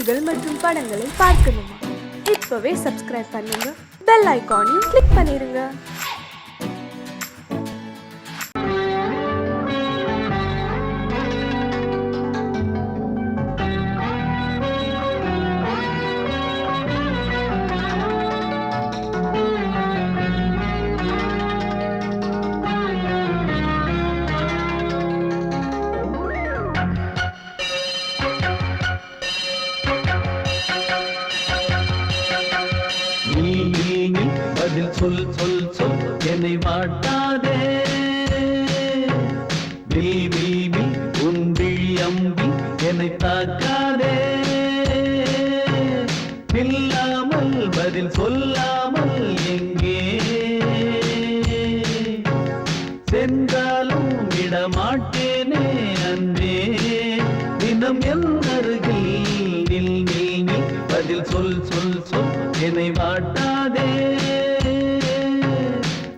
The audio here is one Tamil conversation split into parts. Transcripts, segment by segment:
செய்திகள் மற்றும் படங்களை பார்க்கணுமா? இப்பவே சப்ஸ்கிரைப் பண்ணுங்க, பெல் ஐகானையும் கிளிக் பண்ணிருங்க. பதில் சொல் சொல் சொல் என்னை வாட்டாதே. வில் வில் வில் உன் விழி அம்பி என்னை தாக்காதே. இல்லாமல் பதில் சொல்லாமல் எங்கே சென்றாலும் விடமாட்டேனே அன்பே. தினம் என் அருகில் நில் நில் நில் பதில் சொல் சொல் சொல் என்னை வாட்டாதே.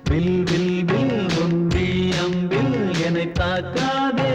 வில் வில் வில் உன் விழி அம்பில் என்னை தாக்காதே.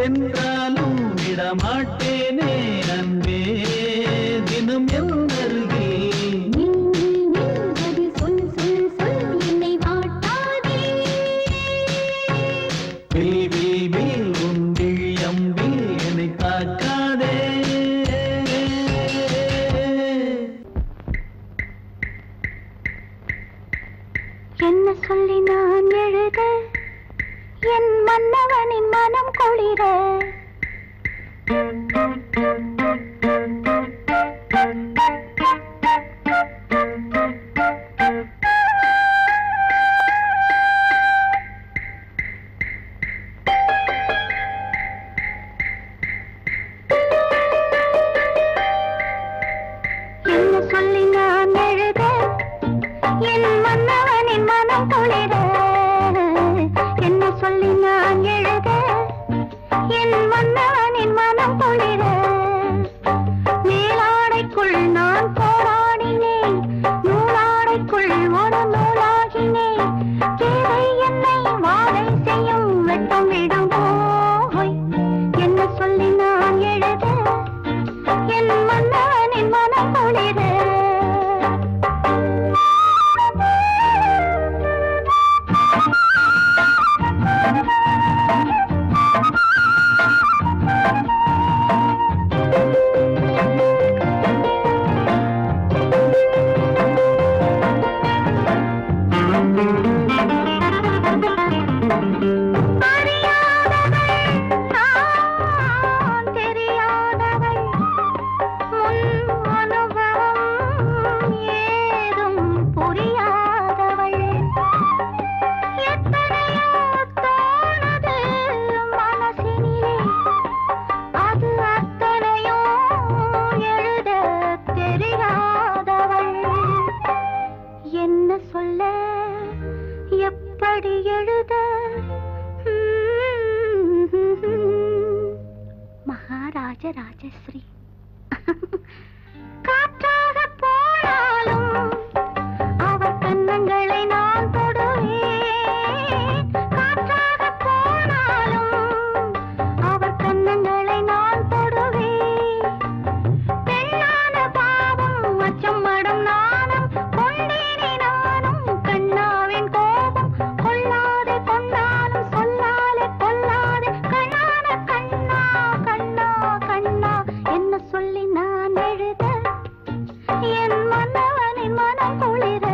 சென்றாலும் விடமாட்டேனே அன்பே. தினம் என் அருகில் சொல் சொல் சொல் என்னை வாட்டாதே. வில் வில் வில் உன் விழி அம்பில் என்னை தாக்காதே. என்ன சொல்லி நான் எழுத என் மன்னவனின் மனம் குளிர எப்படி எழுத மகாராஜ ராஜஸ்ரீ காற்றாக போனாலும் அவர் கன்னங்களை நான் தொடுவேன். காற்றாக போனாலும் அவர் கன்னங்களை நான் தொடுவேன். பெண்ணான பாவம் அச்சம் மடம் நாணம் கொண்டேனே நானும் கண்ணாவின் கோபம் கொள்ளாதே கொண்டாலும் சொல்லாலே கொல்லாதே கண்ணான கண்ணா கண்ணா கண்ணா என்ன சொல்லி நான் எழுத என் மன்னவனின் மனம் குளிர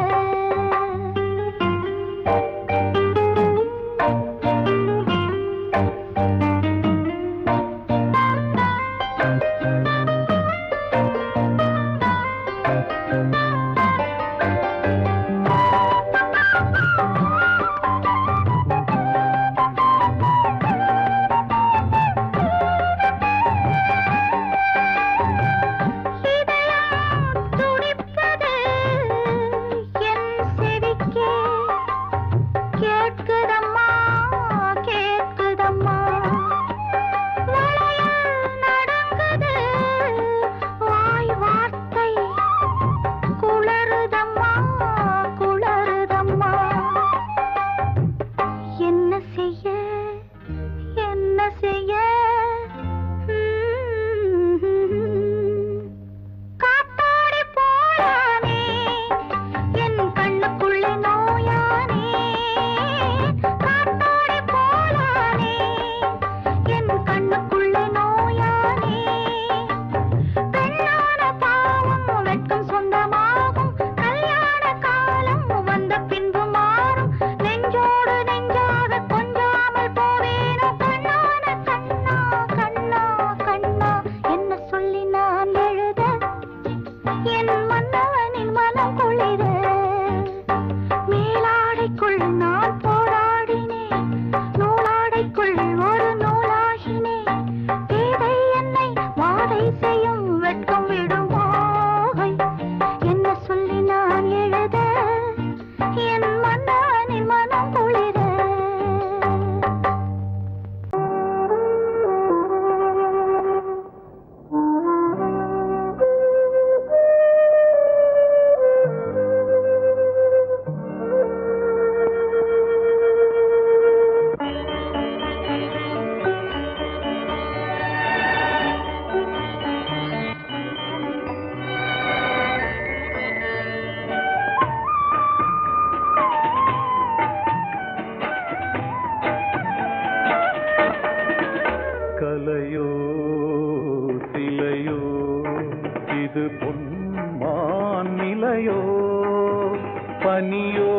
பனியோ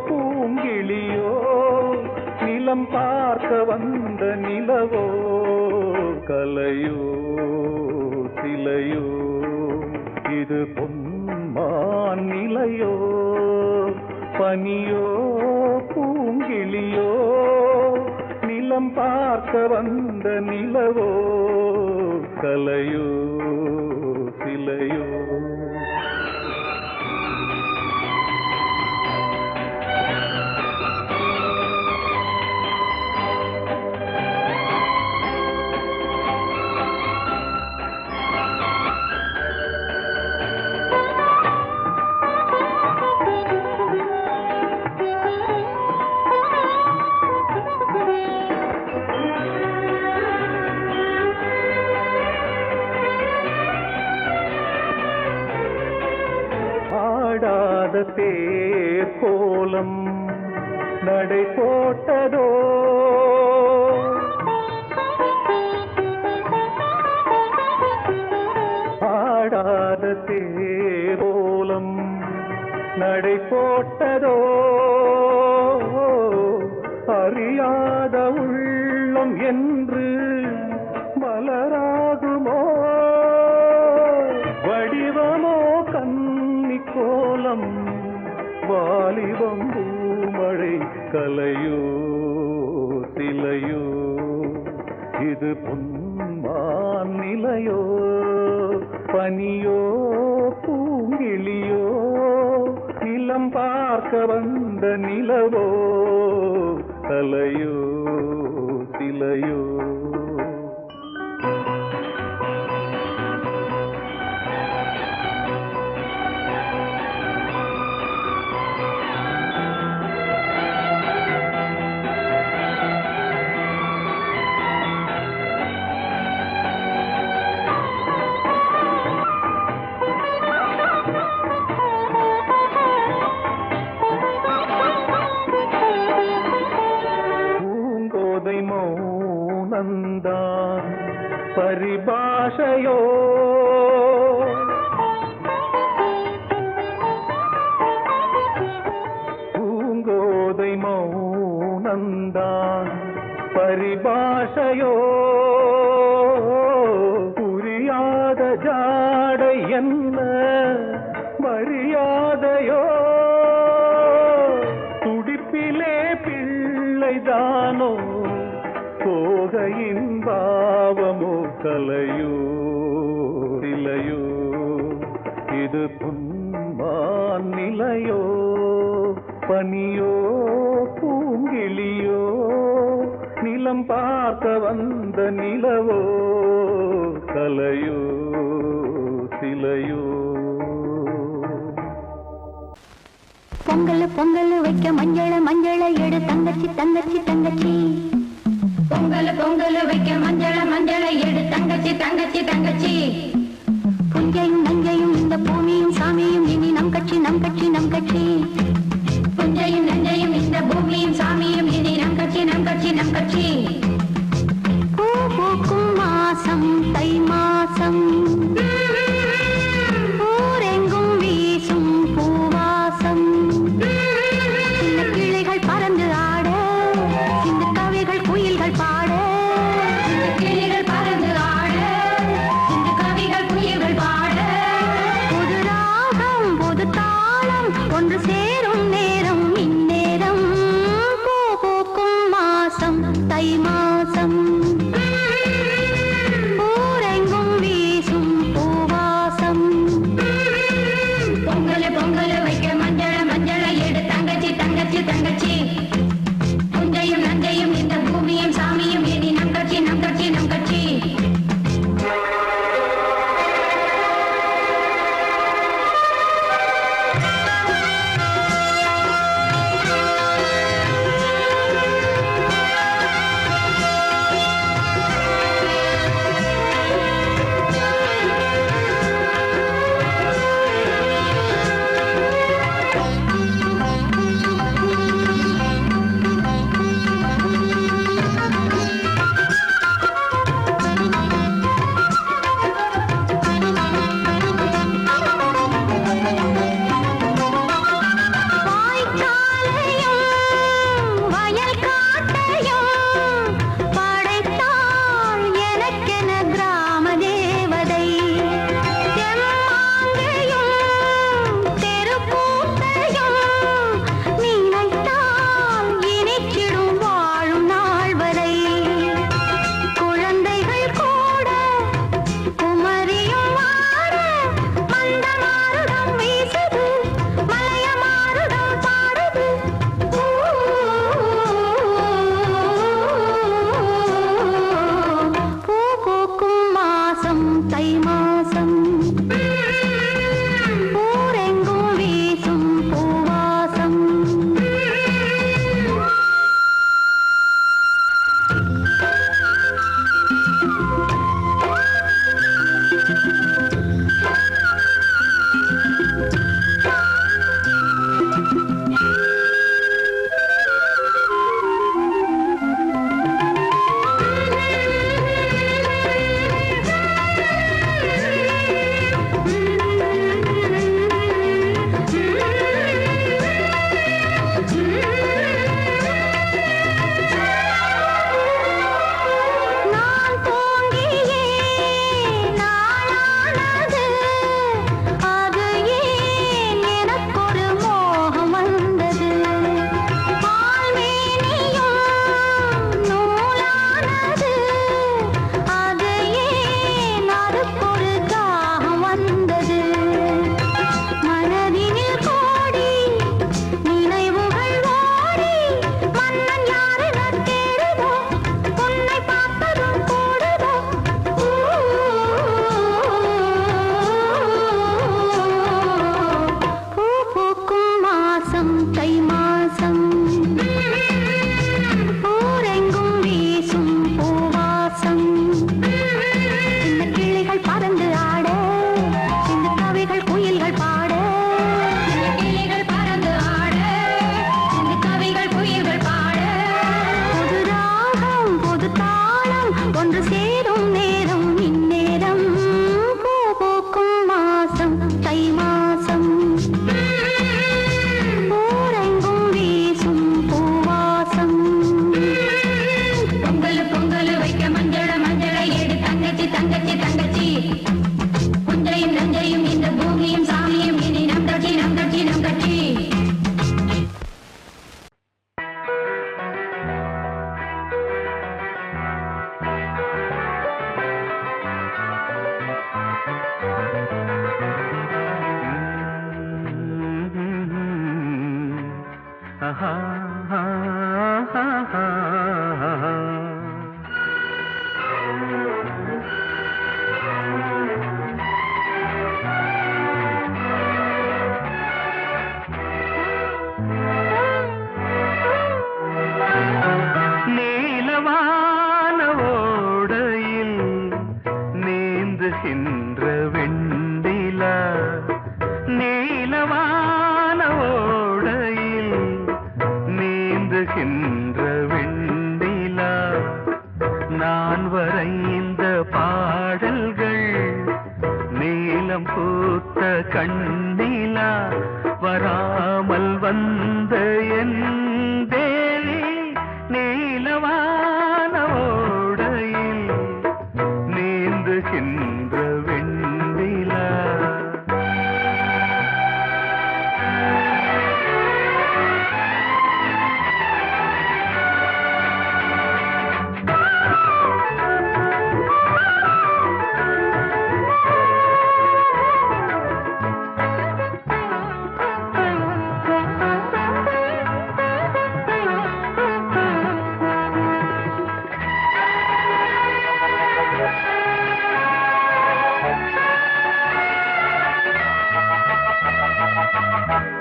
பூங்கிளியோ நிலம் பார்க்க வந்த நிலவோ கலையோ சிலையோ இது பொன்மான் நிலையோ பனியோ பூங்கிளியோ நிலம் பார்க்க வந்த நிலவோ கலையோ சிலையோ தேர் கோலம் நடை போட்டதோ ஆடாத தேர் கோலம் நடை போட்டதோ அறியாத உள்ளம் என்று மலராகுமோ வடிவமோ கன்னி கோலம் வாலிபம் பூமழை கலையோ சிலையோ இது பொன்மான் நிலையோ பனியோ பூங்கிளியோ நிலம் நிலம் பார்க்க வந்த நிலவோ தலையோ சிலையோ மௌனந்தான் பரிபாஷையோ பூங்கோதை மௌனந்தான் பரிபாஷையோ புரியாத ஜாடை என்ன மரியாதையோ துடிப்பிலே பிள்ளைதானோ போகையின் பாவமோ கலையோ சிலையோ இது புன்மான் நிலையோ பனியோ பூங்கிளியோ நிலம் பார்க்க வந்த நிலவோ கலையோ சிலையோ பொங்கல் பொங்கல் வைக்க மஞ்சள மஞ்சள எடு தங்கச்சி தங்கச்சி தங்கச்சி பொங்கல் பொங்கல் வைக்க மஞ்சள மஞ்சள எடு தங்கச்சி தங்கச்சி தங்கச்சி புஞ்சையும் நஞ்சையும் இந்த பூமியும் சாமியும் இனி நம் கட்சி நம் கட்சி நம் கட்சி புஞ்சையும் நஞ்சையும் இந்த பூமியும் சாமியும் இனி நம் கட்சி நம் கட்சி நம் கட்சி பூ பூக்கும் மாசம் தை மாசம் ஊரெங்கும் வீசும் பூவாசம் சின்ன கிளைகள் பறந்து ஆட சின்ன கவிகள் குயில்கள் பாட சின்ன கிளைகள் பறந்து ஆட நீந்துகின்ற வெண்ணிலா நீலவான ஓடையில் நீந்துகின்ற வெண்ணிலா நான் வரைந்த பாடல்கள் நீலம் பூத்த கண்ணிலா வராமல் வந்த என் தேவி நீலவான ஓடையில் நீந்துகின்ற வெண்ணிலா.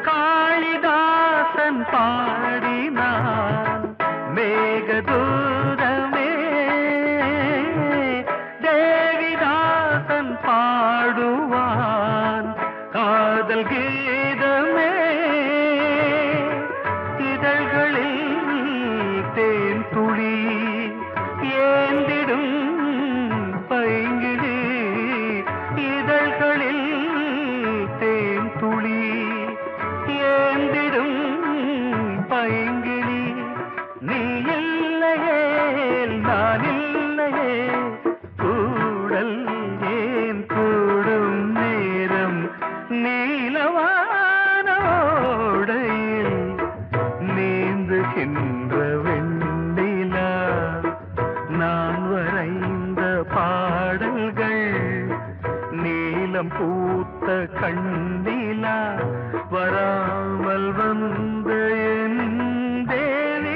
காளிதாசன் பாடினான் மேகதூதமே, தேவிதாசன் பாடுவான் காதல் கீதமே. இதழ்களில் தேன் துளி ஏந்திடும் பைங்கிழி, இதழ்களில் தேன் துளி ஏந்திடும் பைங்கிளி. நீ இல்லையே நான் இல்லையே கூடல் ஏன் கூடும் நேரம் நீலவான ஓடையில் நீந்துகின்ற வெண்ணிலா நான் வரைந்த பாடல்கள் நீலம் பூத்த கண்ணிலா வராமல் வந்த என் தேவி.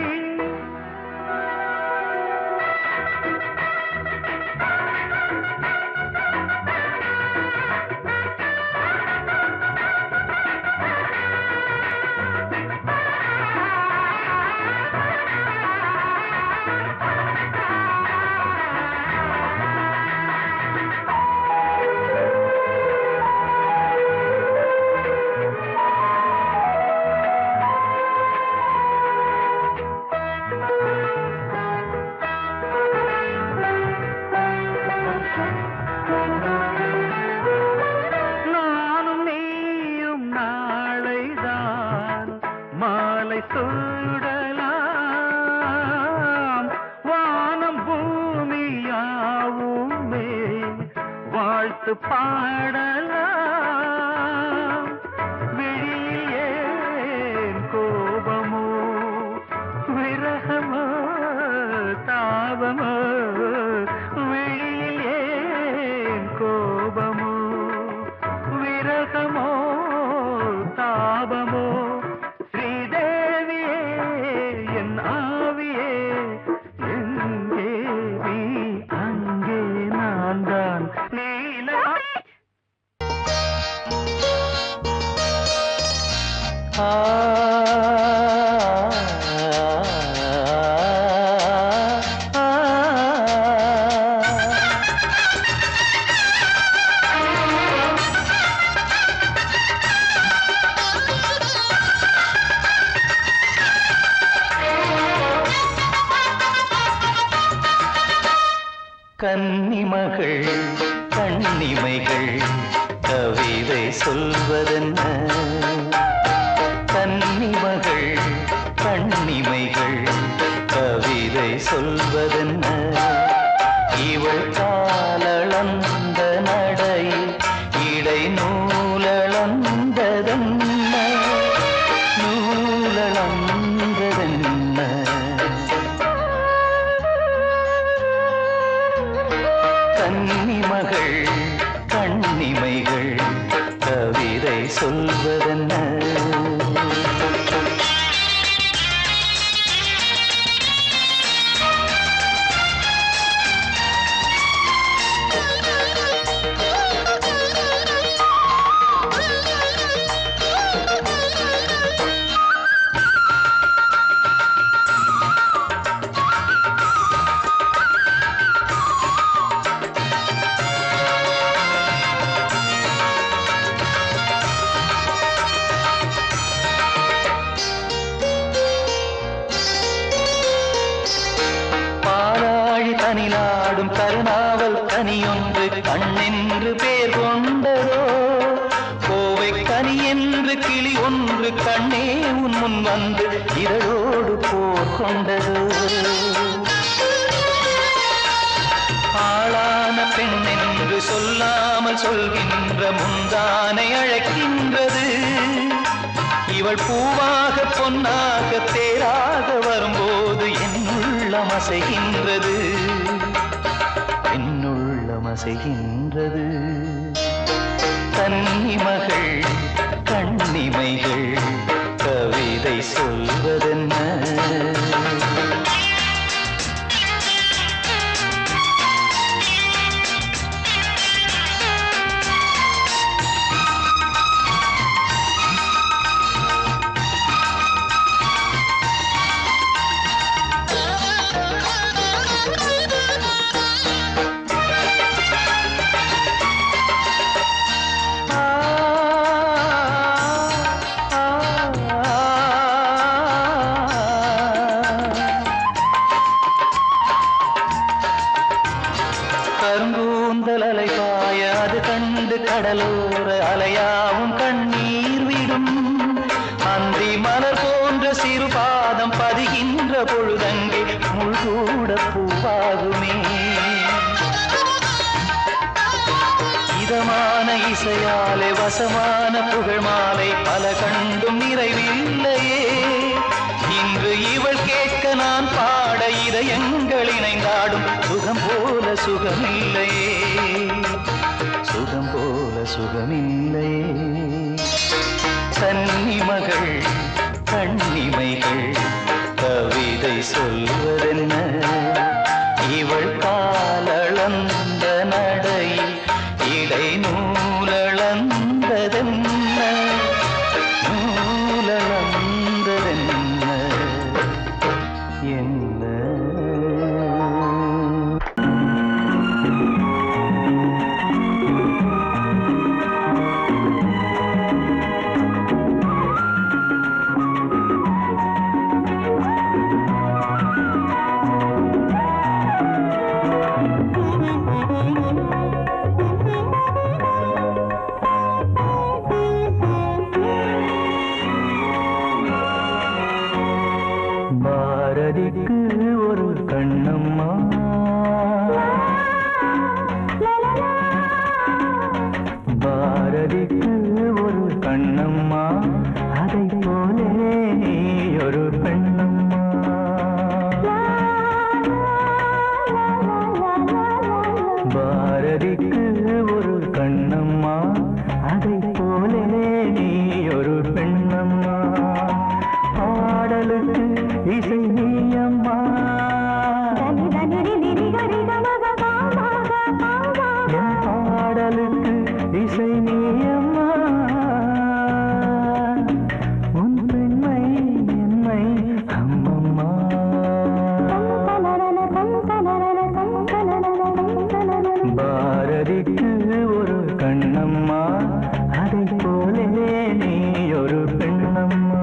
நானும் நீயும் நாளைதான் மாலை சூடலாம், வானம் பூமியாவுமே வாழ்த்து பாடலாம். விழியில் ஏன் கோபமோ விரகமோ தாபமோ, விழியில் ஏன் கோபமோ விரகமோ தாபமோ. ஸ்ரீதேவியே என் ஆவியே எங்கே நீ அங்கே நான் தான் நீல. கன்னிமகள் கண்ணிமைகள் கவிதை சொல்வதென்ன, கன்னிமகள் கண்ணிமைகள் கவிதை சொல்வதென்ன. இவள் காலளந்த நடை இடை நூலளந்ததென்ன, நூலளந்ததென்ன. கன்னிமகள் கண்ணிமைகள் கவிதை சொல்வதென்ன. வந்து கண்ணென்று பேர் கொண்டதோ கோவை கனி என்று கிளி ஒன்று கண்ணே உன் முன் வந்து இதழோடு போர் கொண்டதோ ஆளான பெண் என்று சொல்லாமல் சொல்கின்ற முந்தானை அழைக்கின்றது இவள் பூவாக பொன்னாக தேராக வரும்போது என்னுள்ளம் அசைகின்றது என்னுள்ளம் அசைகின்றது கன்னிமகள் கண்ணிமைகள் கவிதை சொல்வதென்ன கருங்கூந்தல் அலைபாய அது கண்டு கடலோர அலையாவும் கண்ணீர் விடும் அந்தி மலர் போன்ற சிறு பாதம் பதிகின்ற பொழுதங்கே முள்கூட பூவாகுமே இதமான இசையாலே வசமான புகழ் மாலை பல கண்டும் நிறைவில்லையே இன்று இவள் கேட்க நான் பாட இதயங்கள் இணைந்தாடும் சுகம் போல சுகமில்லையே சுகம் போல சுகமில்லையே கன்னிமகள் கண்ணிமைகள் கவிதை சொல்வதென்ன இவள் காலளந்த நடையில் இடை நூலளந்ததென்ன நூலளந்ததென்ன என்ன பாரதிக்கு ஒரு கண்ணம்மா பாரதிக்கு ஒரு கண்ணம்மா அதை போலே நீ ஒரு பெண்ணம்மா பாரதிக்கு ஒரு கண்ணம்மா அதை போலே நீ ஒரு பெண்ணம்மா பாடலுக்கு இசை நீயம்மா என் பாடலுக்கு இசை நீயம்மா உன் பெண்மை என்னை அம்மம்மா பாரதிக்கு ஒரு கண்ணம்மா அதை போலே நீ ஒரு பெண்ணம்மா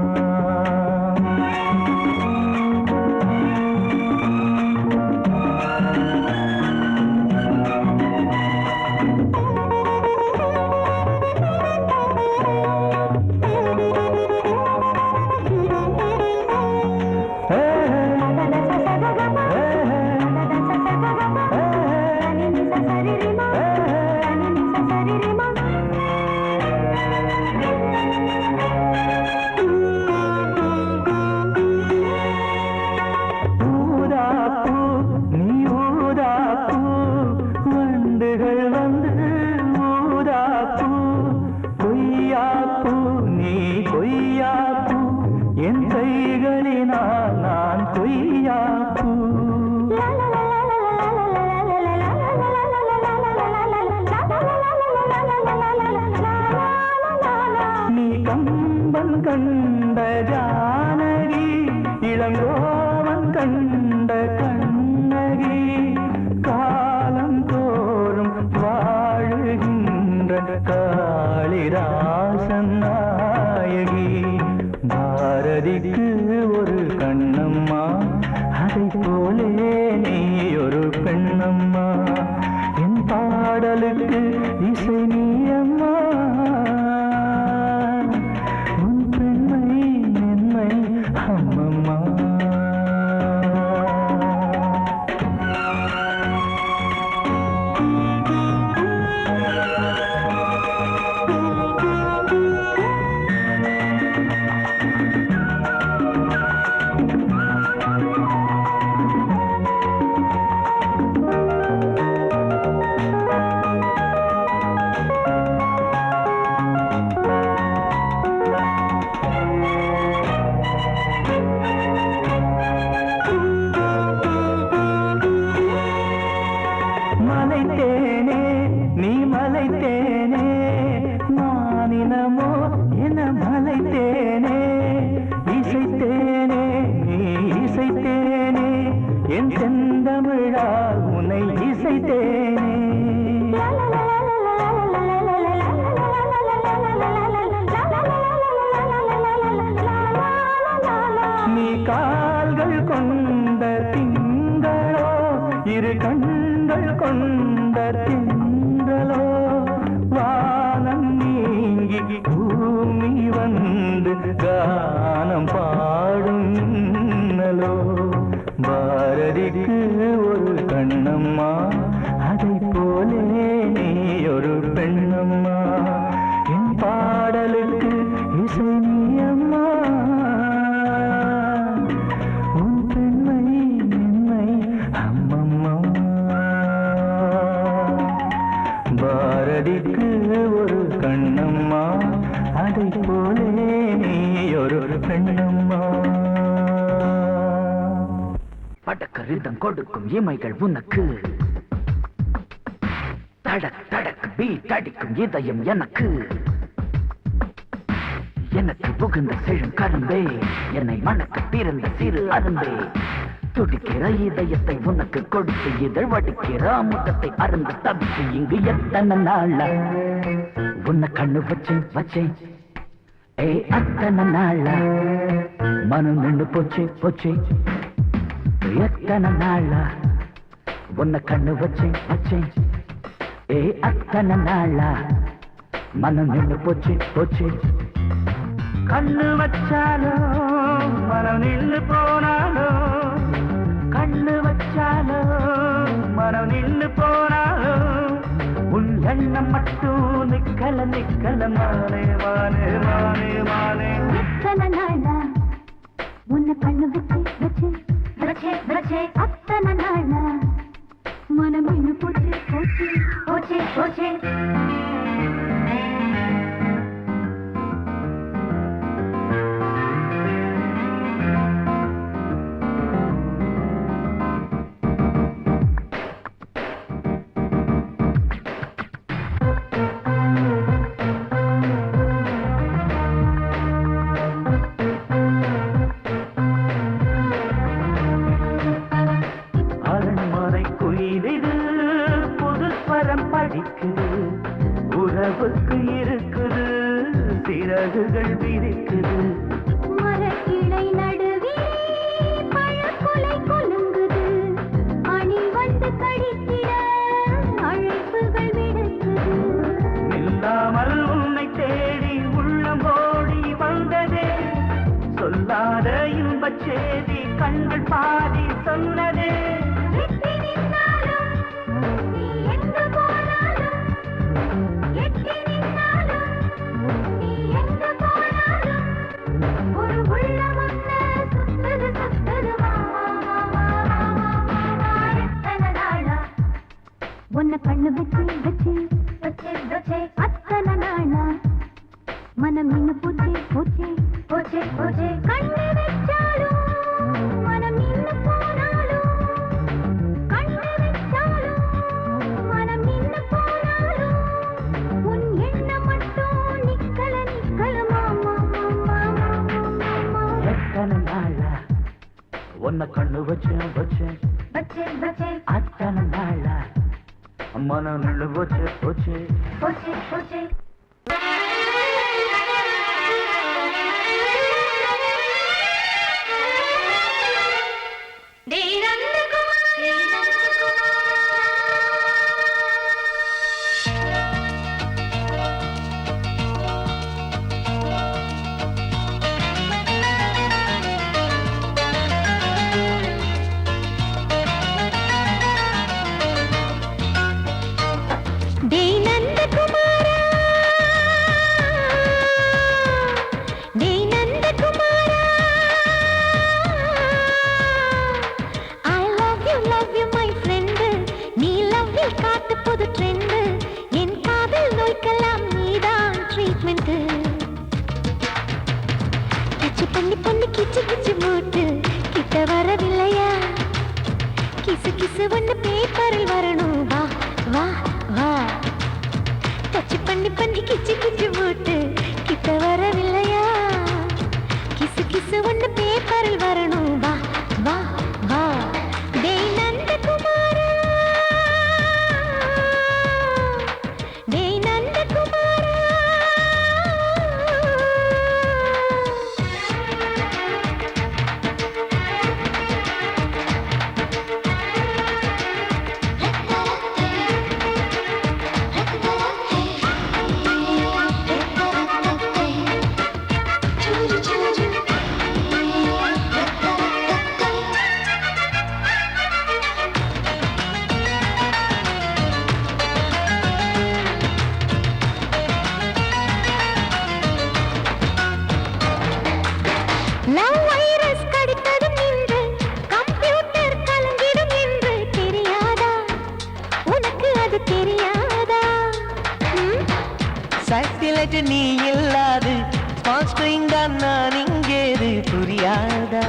கம்பன் கண்ட ஜானகி இளங்கோவன் கண்ட கண்ணகி காலம் தோறும் வாழுகின்ற காளிதாசன் நாயகி பாரதிக்கு ஒரு கண்ணம்மா அதை போலே நீ ஒரு பெண்ணம்மா என் பாடல் இசை நீ அம்மா உன் பெண்மை மென்மை அம்மம்மா மலைத்தேனே நீ மலைத்தேனே மானினமோ என மலைத்தேனே இசைத்தேனே நீ இசைத்தேனே என் செந்தமிழால் உன்னை இசைத்தேனே நீ கால்கள் கொண்ட திங்களோ இரு கண்கள் கொண்ட திங்களோ வானம் நீங்கி பூமி வந்து கானம் பாடும் இன்னலோ பாரதிக்கு ஒரு கண்ணம்மா அதை போலே நீ ஒரு பெண்ணம்மா என் பாடலுக்கு இசை நீ அம்மா உன் பெண்மை மென்மை அம்மம்மா பாரதிக்கு ஒரு கண்ணம்மா அதை போலே நீ ஒரு பெண்ணம்மா படக்க ரிதம் கொடுக்கும் இமைகள் உனக்கு தடக் தடக் பீட் அடிக்கும் இதயம் எனக்கு எனக்கு புகுந்த செழும் கரும்பே என்னை மணக்க பிறந்த சிறு அரும்பே துடிக்கிற இதயத்தை உனக்கு கொடுத்து இதழ் வடிக்கிற அமுதத்தை அருந்து தவித்து இங்கு எத்தனை நாள உன்னை கண்ணு வச்சேன் வச்சேன் ஏ அத்தனை நாள மனம் நின்று போச்சு போச்சு எத்தனை நாள உன்னை கண்ணு வச்சேன் வச்சேன் ஏ அத்தனை நாள மனம் நின்று போச்சு போச்சு கண்ணு வச்சாலோ மனம் நின்று போனாலோ கண்ணு வச்சாலோ மனம் நின்று போனாலோ உன் எண்ணம் மட்டும் நிக்கல நிக்கல மானே மானே மானே மானே எத்தனை நாளா உன்னை கண்ணு வச்சு வச்சு வச்சே வச்சே அத்தனை நாளா மனம் இன்னும் போச்சு போச்சு போச்சே போச்சே உறவுக்கு இருக்குது சிறகுகள் விரிக்குது மரக்கிளை நடுவே பழக்குலை கொலுங்குது அணி வந்து கடித்திட அழைப்புகள் விடுக்குது நில்லாமல் உன்னை தேடி உள்ளம் ஓடி வந்ததே சொல்லாத இன்பச் செய்தி கண்கள் பாதி சொன்னதே உன்னை கண்ணு வச்சு வச்சு வச்சு வச்சு அத்தனை நாளா மனம் இன்னும் போச்சு போச்சு போச்சு போச்சு கண்ணு வச்சாலும் மனம் இன்னும் போனாலும் கண்ணு வச்சாலும் மனம் இன்னும் போனாலும் உன் எண்ணம் மட்டும் நிக்கல நிக்கல மாமா மாமா மாமா எத்தனை நாளா உன்னை கண்ணு வச்சேன் வச்சேன் வச்சு வச்சு அத்தனை நாளா மனம் நின்று போச்சு போச்சு போச்சு போச்சு நோய்க்கெல்லாம் நீதான் ட்ரீட்மெண்ட். டச் பண்ணி பண்ணி கிச்சு கிச்சு மூட்டு கிட்ட வரவில்லையா? கிசு கிசு ஒண்ணு பேப்பரில் வரணும். வா வா வா. டச் பண்ணி பண்ணி கிச்சு கிச்சு மூட்டு கிட்ட வரவில்லையா? கிசு கிசு ஒண்ணு பேப்பரில் வரணும். வா வா வா. டேய் நந்தகுமாரா, டேய் நந்தகுமாரா. லவ் வைரஸ் கடித்ததும் நின்று கம்ப்யூட்டர் கலங்கிடும் என்று தெரியாதா? உனக்கு அது தெரியாதா? சாட்டிலைட் நீ இல்லாது ஸ்மால் ஸ்கிரீன் தான் நான் இங்கேது. புரியாதா?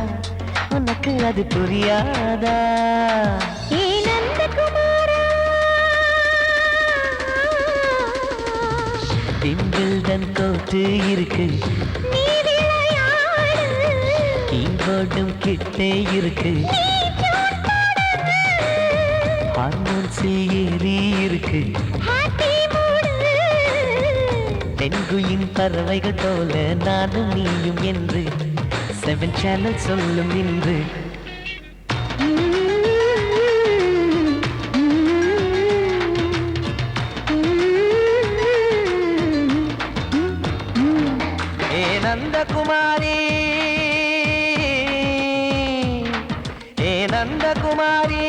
உனக்கு அது புரியாதா? ஏ நந்தகுமாரா, விம்பிள்டன் கோட்டு இருக்கு, நீ விளையாடு. கீபோர்டும் கிட்டே இருக்கு, ஹார்மோன்ஸில் ஏறி இருக்கு. ஹாப்பி மூடு. பெண்குயின் பறவைகள் போல நானும் நீயும் என்று 7 சேனல் சொல்லும் இன்று. ஏ நந்தகுமாரி, ஏ நந்தகுமாரி.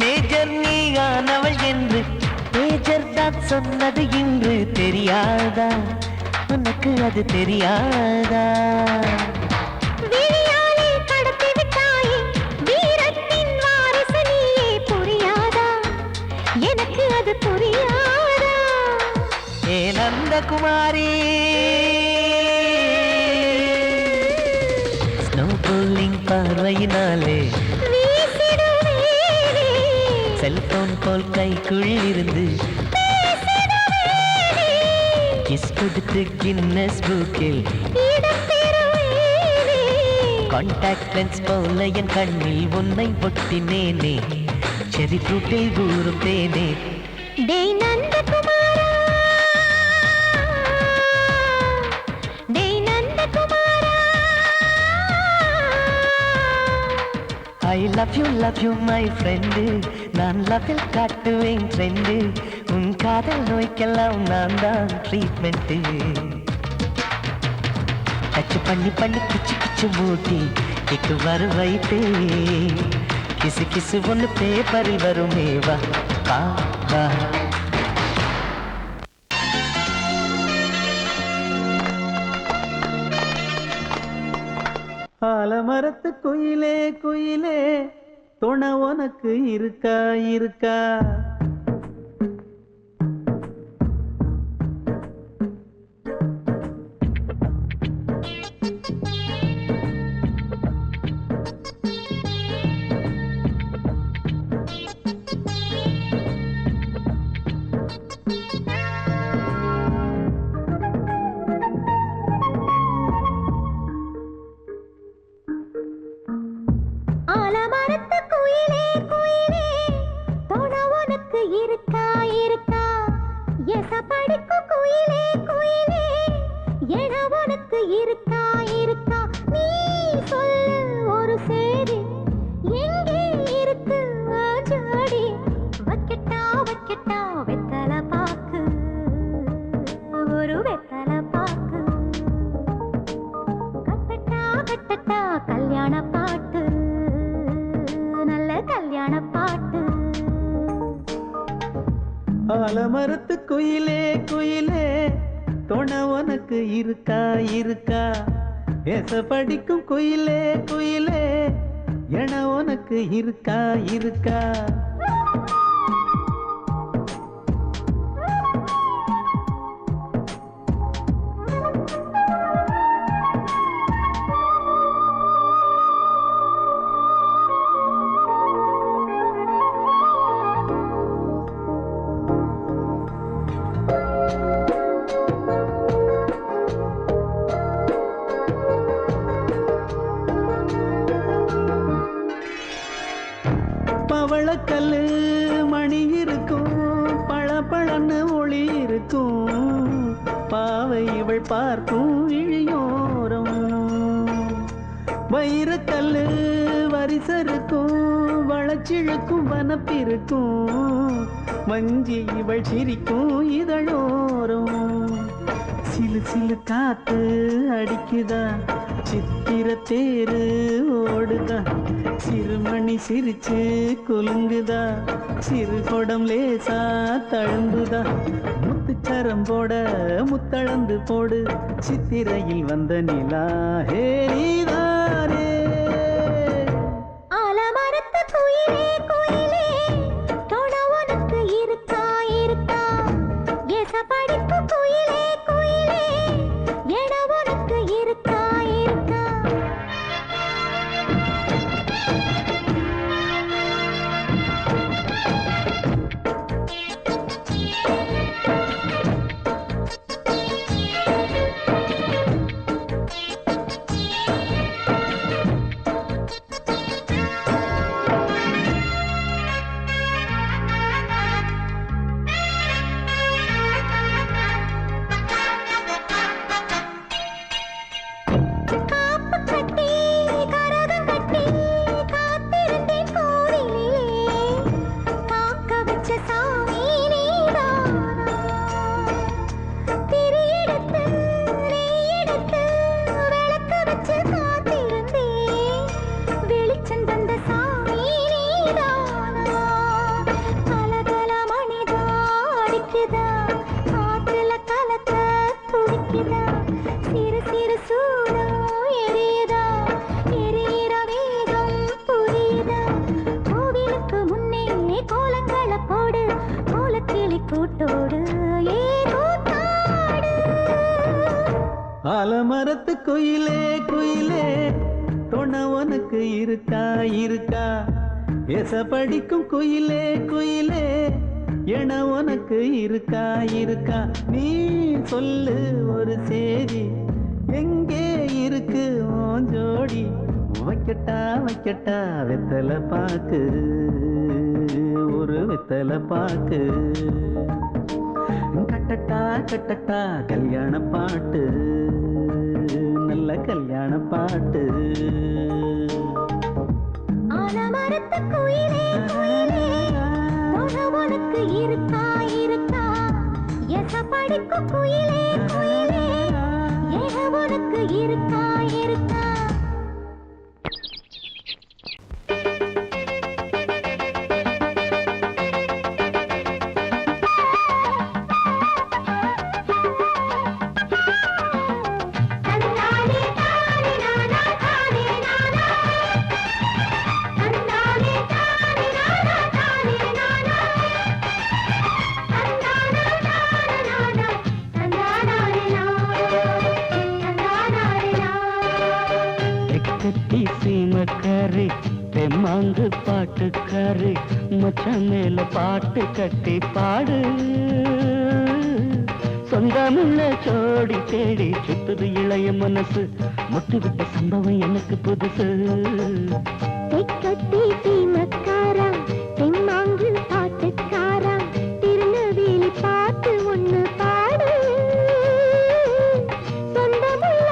மேஜர் நீயானவள் என்று மேஜர் தான் சொன்னது இன்று தெரியாதா? உனக்கு அது தெரியாதா? விழியாலே கடத்தி விட்டாயே வீரத்தின் வாரிசு நீயே. புரியாதா? எனக்கு அது புரியாதா? ஏ நந்தகுமாரி, ஸ்னோ போலிங் பார்வையினாலே வீசிடுவேனே. செல்போன் போல் கைக்குள் இருந்து கிஸ் கொடுத்து கின்னஸ் புக்கில் இடம் பெறுவேனே. கான்டாக்ட் லென்ஸ் போல என் கண்ணில் உன்னை ஒட்டினேனே. செரி ஃப்ரூட்டில் ஊறும் தேனே. டேய் நந்தகுமாரா, டேய் நந்தகுமாரா. I love you my friend. நான் லவ்வில் காட்டுவேன் ட்ரெண்டு. உன் காதல் நோய்க்கெல்லாம் நான் தான் ட்ரீட்மெண்ட்டு. டச் பண்ணி பண்ணி கிச்சு கிச்சு மூட்டி கிக்கு வர வைத்தே. கிசு கிசு ஒன்று பேப்பரில் வருமே. வா வா வா. ஆலமரத்து குயிலே குயிலே துணை உனக்கு இருக்கா இருக்கா? இருக்கா இருக்கா இருக்கா இருக்கா நீ சொல்லு ஒரு சேதி எங்கே இருக்கு ஜோடி வைக்கட்டா வைக்கட்டா வெத்தலை பாக்கு ஒரு வெத்தலை பாக்கு கட்டட்டா கட்டட்டா கல்யாண பாட்டு நல்ல கல்யாண பாட்டு ஆலமரத்து குயிலே குயிலே துணை உனக்கு இருக்கா இருக்கா ஏச படிக்கும் குயிலே குயிலே என உனக்கு இருக்கா இருக்கா பவளக்கல்லு மணி இருக்கும் பளபளன்னு ஒளி இருக்கும் பாவை இவள் பார்க்கும் இழியோரம் வைரக்கல்லு வரிசருக்கும் வளச்சிழுக்கும் வனப்பிருக்கும் வஞ்சி இவள் சிரிக்கும் இதழோரம் சிலு சிலு காத்து அடிக்குதா சித்திர தேரு ஓடுதா சிறுமணி சிரிச்சு குலுங்குதா சிறு கொடம் லேசா தழும்புதா முத்துச்சரம் போட முத்தளந்து போடு சித்திரையில் வந்த நிலா ஹே நீதானே ஆலமரத்து குயிலே குயிலே துணை உனக்கு இருக்கா இருக்கா ஏச படிக்கும் குயிலே குயிலே என உனக்கு இருக்கா இருக்கா ஆலமரத்து குயிலே குயிலே துணை உனக்கு இருக்கா இருக்கா ஏச படிக்கும் குயிலே குயிலே என உனக்கு இருக்கா இருக்கா நீ சொல்லு ஒரு சேதி எங்கே இருக்கு உன் ஜோடி வைக்கட்டா வைக்கட்டா வெத்தலை பாக்கு ஒரு வெத்தலை பாக்கு கட்டட்டா கட்டட்டா கல்யாண பாட்டு நல்ல கல்யாண பாட்டு ஆலமரத்து குயிலே குயிலே துணை உனக்கு இருக்கா இருக்கா ஏச படிக்கும் குயிலே குயிலே என உனக்கு இருக்கா இருக்கா கட்டி சீமக்காரி தெம்மாங்கு பாட்டுக்காரி மச்சான் மேல பாட்டு கட்டி பாடு சொந்தமுள்ள ஜோடி தேடி சுத்துது இளைய மனசு முட்டுவிட்ட சம்பவம் எனக்கு புதுசு கட்டி சீமக்காரா தெம்மாங்கு பாட்டுக்காரா திருநெல்வேலி பாட்டு ஒண்ணு பாடு சொந்தமுள்ள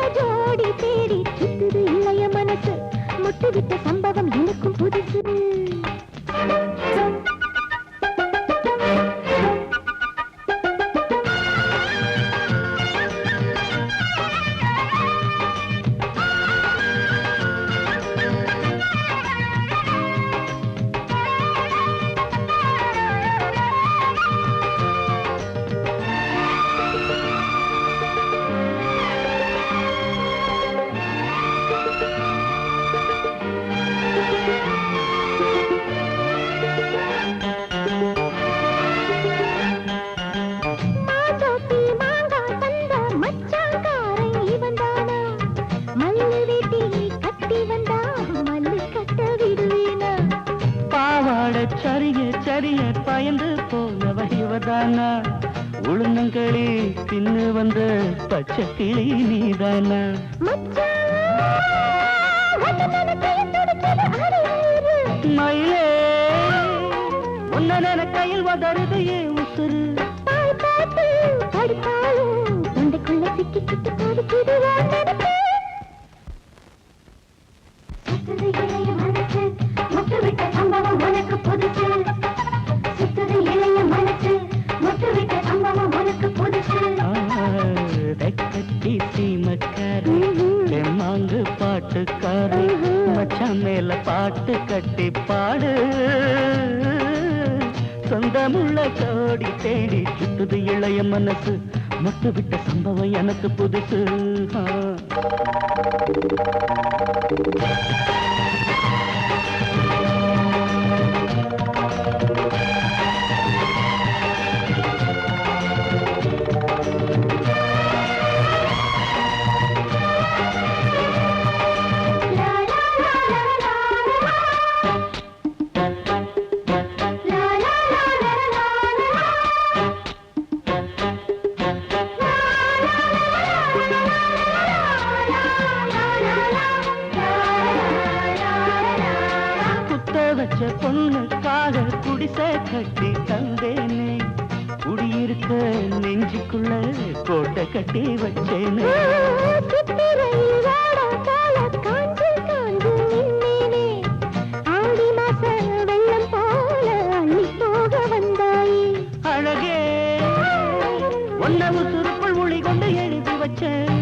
உளுந்தங்களி தின்னு வந்த பச்சை கிளி நீதானா மயிலே உன்ன கையில் வதருது ஏன் உசுறு தொண்டைக்குள்ள சிக்கிக்கிட்டு கொடுக்குது சுத்துது இளைய மனசு முட்டு விட்ட சம்பவம் உனக்கு புதுசு சுத்துது இளைய மனசு முட்டு விட்ட சம்பவம் உனக்கு புதுசு கட்டி சீமக்காரி தெம்மாங்கு பாட்டுக்காரி மச்சான் மேல பாட்டு கட்டி பாடு சொந்தமுள்ள கோடி தேடி சுத்துது இளைய மனசு முட்டு விட்ட சம்பவம் எனக்கு புதுசு வச்ச பொண்ணுக்காக குடிசை கட்டி தந்தேனே குடியிருக்க நெஞ்சுக்குள்ள கோட்டை கட்டி வச்சேனே அழகே ஒன்னவு சுருக்குள் மொழி கொண்டு எழுதி வச்சேன்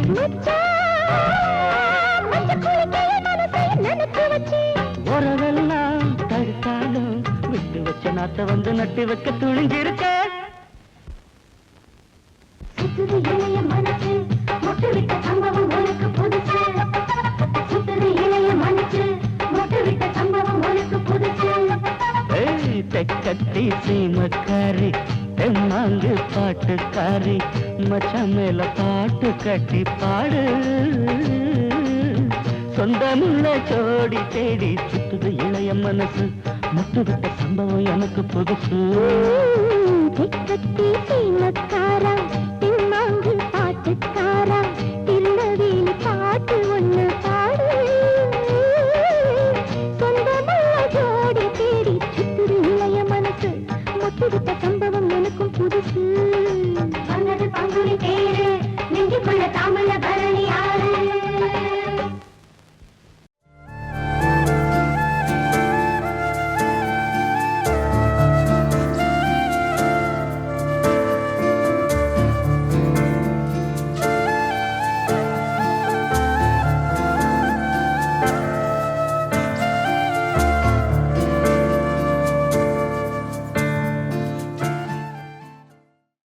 உறவெல்லாம் தடுத்தாலும் விட்டு வச்ச நாத்த வந்து நட்டு வைக்க துணிஞ்சிருக்க சுத்துது இளைய மனசு முட்டு விட்ட சம்பவம் உனக்கு புதுசு சுத்துது இளைய மனசு முட்டு விட்ட சம்பவம் உனக்கு புதுசு தெக்கத்தி சீமக்காரி தெம்மாங்கு பாட்டுக்காரி மச்சான் மேல பாட்டு கட்டி பாடு சொந்தமுள்ள ஜோடி தேடி சுத்துது இளைய மனசு முட்டு விட்ட சம்பவம் எனக்கு புதுசு தெக்கத்தி சீமக்காரா